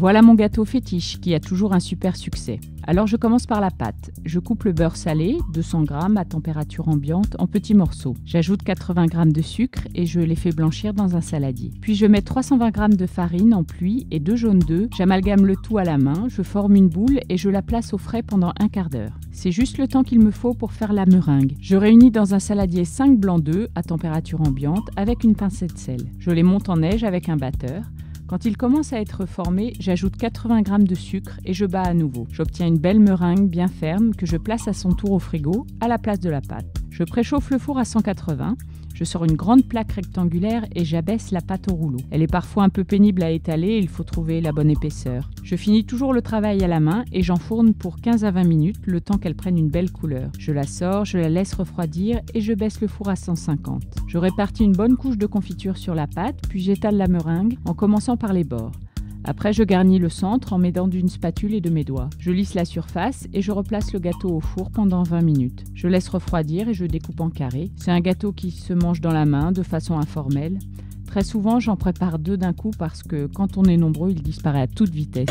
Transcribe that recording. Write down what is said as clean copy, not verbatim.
Voilà mon gâteau fétiche qui a toujours un super succès. Alors je commence par la pâte. Je coupe le beurre salé, 200 g à température ambiante, en petits morceaux. J'ajoute 80 g de sucre et je les fais blanchir dans un saladier. Puis je mets 320 g de farine en pluie et 2 jaunes d'œufs. J'amalgame le tout à la main, je forme une boule et je la place au frais pendant un quart d'heure. C'est juste le temps qu'il me faut pour faire la meringue. Je réunis dans un saladier 5 blancs d'œufs à température ambiante avec une pincée de sel. Je les monte en neige avec un batteur. Quand il commence à être formé, j'ajoute 80 g de sucre et je bats à nouveau. J'obtiens une belle meringue bien ferme que je place à son tour au frigo, à la place de la pâte. Je préchauffe le four à 180. Je sors une grande plaque rectangulaire et j'abaisse la pâte au rouleau. Elle est parfois un peu pénible à étaler, il faut trouver la bonne épaisseur. Je finis toujours le travail à la main et j'enfourne pour 15 à 20 minutes, le temps qu'elle prenne une belle couleur. Je la sors, je la laisse refroidir et je baisse le four à 150. Je répartis une bonne couche de confiture sur la pâte, puis j'étale la meringue en commençant par les bords. Après, je garnis le centre en m'aidant d'une spatule et de mes doigts. Je lisse la surface et je replace le gâteau au four pendant 20 minutes. Je laisse refroidir et je découpe en carrés. C'est un gâteau qui se mange dans la main de façon informelle. Très souvent, j'en prépare 2 d'un coup parce que quand on est nombreux, il disparaît à toute vitesse.